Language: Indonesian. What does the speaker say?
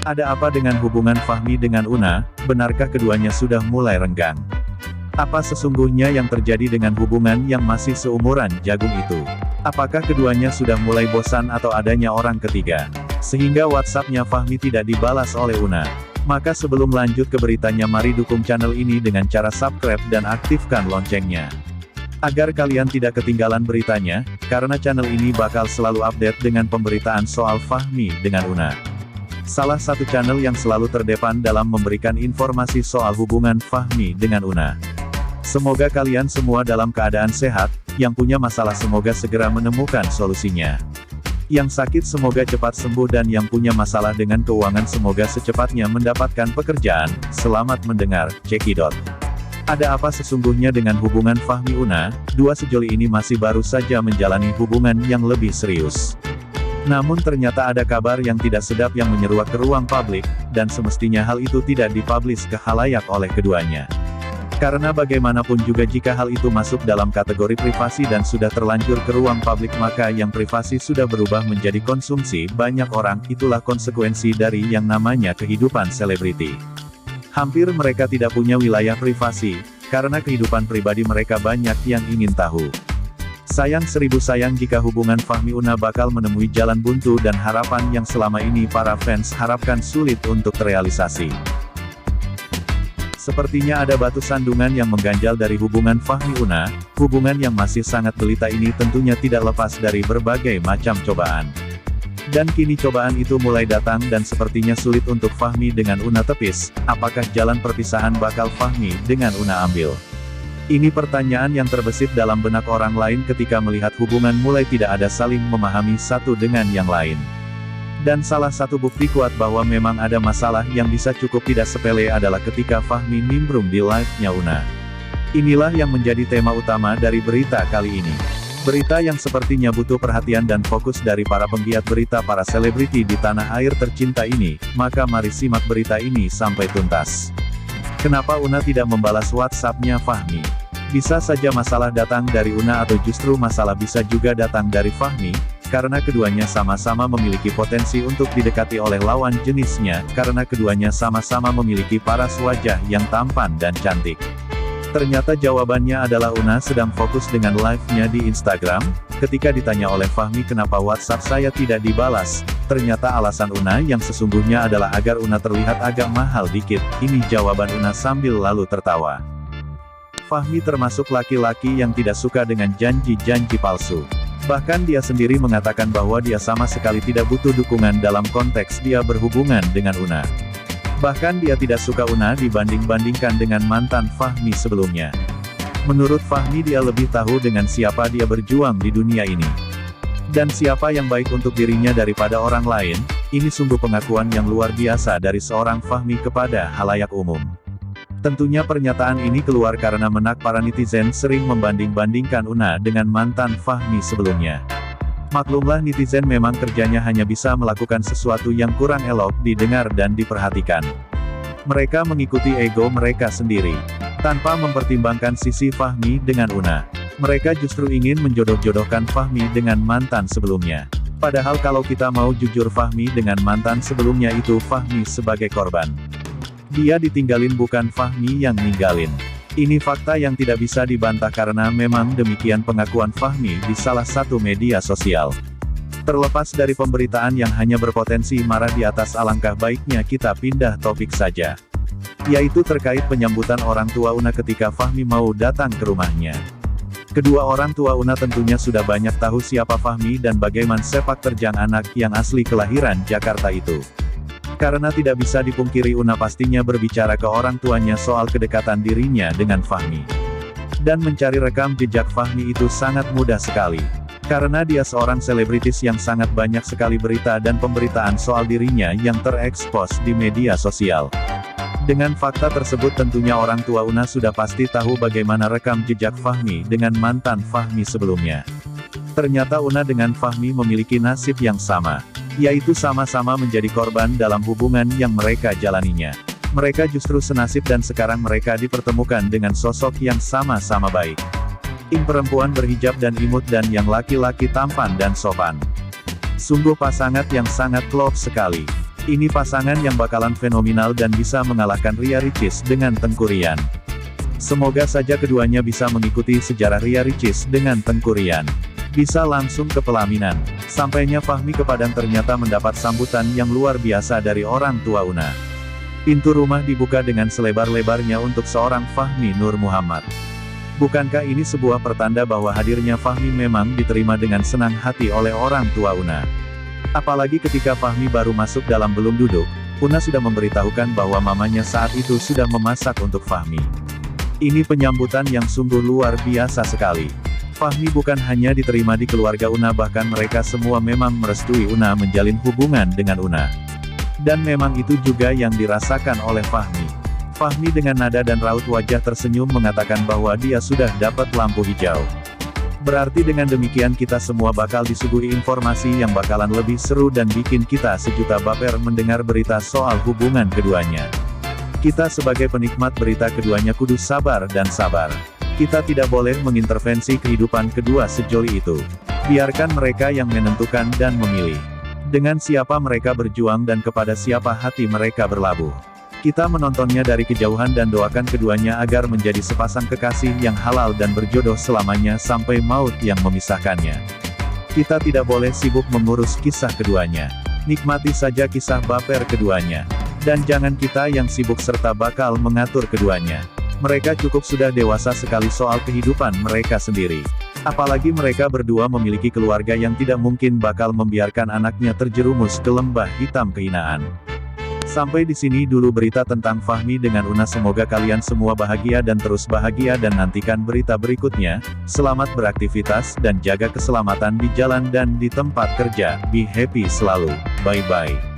Ada apa dengan hubungan Fahmi dengan Una? Benarkah keduanya sudah mulai renggang? Apa sesungguhnya yang terjadi dengan hubungan yang masih seumuran jagung itu? Apakah keduanya sudah mulai bosan atau adanya orang ketiga? Sehingga WhatsApp-nya Fahmi tidak dibalas oleh Una. Maka sebelum lanjut ke beritanya, mari dukung channel ini dengan cara subscribe dan aktifkan loncengnya. Agar kalian tidak ketinggalan beritanya, karena channel ini bakal selalu update dengan pemberitaan soal Fahmi dengan Una. Salah satu channel yang selalu terdepan dalam memberikan informasi soal hubungan Fahmi dengan Una. Semoga kalian semua dalam keadaan sehat, yang punya masalah semoga segera menemukan solusinya. Yang sakit semoga cepat sembuh dan yang punya masalah dengan keuangan semoga secepatnya mendapatkan pekerjaan. Selamat mendengar, Cekidot. Ada apa sesungguhnya dengan hubungan Fahmi Una? Dua sejoli ini masih baru saja menjalani hubungan yang lebih serius. Namun ternyata ada kabar yang tidak sedap yang menyeruak ke ruang publik, dan semestinya hal itu tidak dipublish ke khalayak oleh keduanya. Karena bagaimanapun juga jika hal itu masuk dalam kategori privasi dan sudah terlanjur ke ruang publik maka yang privasi sudah berubah menjadi konsumsi banyak orang, itulah konsekuensi dari yang namanya kehidupan selebriti. Hampir mereka tidak punya wilayah privasi, karena kehidupan pribadi mereka banyak yang ingin tahu. Sayang seribu sayang jika hubungan Fahmi Una bakal menemui jalan buntu dan harapan yang selama ini para fans harapkan sulit untuk terrealisasi. Sepertinya ada batu sandungan yang mengganjal dari hubungan Fahmi Una. Hubungan yang masih sangat belita ini tentunya tidak lepas dari berbagai macam cobaan. Dan kini cobaan itu mulai datang dan sepertinya sulit untuk Fahmi dengan Una tepis. Apakah jalan perpisahan bakal Fahmi dengan Una ambil? Ini pertanyaan yang terbesit dalam benak orang lain ketika melihat hubungan mulai tidak ada saling memahami satu dengan yang lain. Dan salah satu bukti kuat bahwa memang ada masalah yang bisa cukup tidak sepele adalah ketika Fahmi nimbrung di live-nya Una. Inilah yang menjadi tema utama dari berita kali ini. Berita yang sepertinya butuh perhatian dan fokus dari para penggiat berita para selebriti di tanah air tercinta ini, maka mari simak berita ini sampai tuntas. Kenapa Una tidak membalas WhatsApp-nya Fahmi? Bisa saja masalah datang dari Una atau justru masalah bisa juga datang dari Fahmi, karena keduanya sama-sama memiliki potensi untuk didekati oleh lawan jenisnya, karena keduanya sama-sama memiliki paras wajah yang tampan dan cantik. Ternyata jawabannya adalah Una sedang fokus dengan live-nya di Instagram. Ketika ditanya oleh Fahmi kenapa WhatsApp saya tidak dibalas, ternyata alasan Una yang sesungguhnya adalah agar Una terlihat agak mahal dikit. Ini jawaban Una sambil lalu tertawa. Fahmi termasuk laki-laki yang tidak suka dengan janji-janji palsu. Bahkan dia sendiri mengatakan bahwa dia sama sekali tidak butuh dukungan dalam konteks dia berhubungan dengan Una. Bahkan dia tidak suka Una dibanding-bandingkan dengan mantan Fahmi sebelumnya. Menurut Fahmi dia lebih tahu dengan siapa dia berjuang di dunia ini. Dan siapa yang baik untuk dirinya daripada orang lain. Ini sungguh pengakuan yang luar biasa dari seorang Fahmi kepada halayak umum. Tentunya pernyataan ini keluar karena menak para netizen sering membanding-bandingkan Una dengan mantan Fahmi sebelumnya. Maklumlah netizen memang kerjanya hanya bisa melakukan sesuatu yang kurang elok didengar dan diperhatikan. Mereka mengikuti ego mereka sendiri, tanpa mempertimbangkan sisi Fahmi dengan Una. Mereka justru ingin menjodoh-jodohkan Fahmi dengan mantan sebelumnya. Padahal kalau kita mau jujur Fahmi dengan mantan sebelumnya itu Fahmi sebagai korban. Dia ditinggalin bukan Fahmi yang ninggalin. Ini fakta yang tidak bisa dibantah karena memang demikian pengakuan Fahmi di salah satu media sosial. Terlepas dari pemberitaan yang hanya berpotensi marah di atas, alangkah baiknya kita pindah topik saja. Yaitu terkait penyambutan orang tua Una ketika Fahmi mau datang ke rumahnya. Kedua orang tua Una tentunya sudah banyak tahu siapa Fahmi dan bagaimana sepak terjang anak yang asli kelahiran Jakarta itu. Karena tidak bisa dipungkiri Una pastinya berbicara ke orang tuanya soal kedekatan dirinya dengan Fahmi. Dan mencari rekam jejak Fahmi itu sangat mudah sekali. Karena dia seorang selebritis yang sangat banyak sekali berita dan pemberitaan soal dirinya yang terekspos di media sosial. Dengan fakta tersebut tentunya orang tua Una sudah pasti tahu bagaimana rekam jejak Fahmi dengan mantan Fahmi sebelumnya. Ternyata Una dengan Fahmi memiliki nasib yang sama. Yaitu sama-sama menjadi korban dalam hubungan yang mereka jalaninya. Mereka justru senasib dan sekarang mereka dipertemukan dengan sosok yang sama-sama baik. Yang perempuan berhijab dan imut dan yang laki-laki tampan dan sopan. Sungguh pasangan yang sangat klop sekali. Ini pasangan yang bakalan fenomenal dan bisa mengalahkan Ria Ricis dengan Teuku Ryan. Semoga saja keduanya bisa mengikuti sejarah Ria Ricis dengan Teuku Ryan. Bisa langsung ke pelaminan. Sampainya Fahmi ke Padang ternyata mendapat sambutan yang luar biasa dari orang tua Una. Pintu rumah dibuka dengan selebar-lebarnya untuk seorang Fahmi Nur Muhammad. Bukankah ini sebuah pertanda bahwa hadirnya Fahmi memang diterima dengan senang hati oleh orang tua Una? Apalagi ketika Fahmi baru masuk dalam belum duduk, Una sudah memberitahukan bahwa mamanya saat itu sudah memasak untuk Fahmi. Ini penyambutan yang sungguh luar biasa sekali. Fahmi bukan hanya diterima di keluarga Una, bahkan mereka semua memang merestui Una menjalin hubungan dengan Una. Dan memang itu juga yang dirasakan oleh Fahmi. Fahmi dengan nada dan raut wajah tersenyum mengatakan bahwa dia sudah dapat lampu hijau. Berarti dengan demikian kita semua bakal disuguhi informasi yang bakalan lebih seru dan bikin kita sejuta baper mendengar berita soal hubungan keduanya. Kita sebagai penikmat berita keduanya kudu sabar dan sabar. Kita tidak boleh mengintervensi kehidupan kedua sejoli itu. Biarkan mereka yang menentukan dan memilih. Dengan siapa mereka berjuang dan kepada siapa hati mereka berlabuh. Kita menontonnya dari kejauhan dan doakan keduanya agar menjadi sepasang kekasih yang halal dan berjodoh selamanya sampai maut yang memisahkannya. Kita tidak boleh sibuk mengurus kisah keduanya. Nikmati saja kisah baper keduanya. Dan jangan kita yang sibuk serta bakal mengatur keduanya. Mereka cukup sudah dewasa sekali soal kehidupan mereka sendiri. Apalagi mereka berdua memiliki keluarga yang tidak mungkin bakal membiarkan anaknya terjerumus ke lembah hitam kehinaan. Sampai di sini dulu berita tentang Fahmi dengan Una. Semoga kalian semua bahagia dan terus bahagia dan nantikan berita berikutnya. Selamat beraktivitas dan jaga keselamatan di jalan dan di tempat kerja. Be happy selalu. Bye-bye.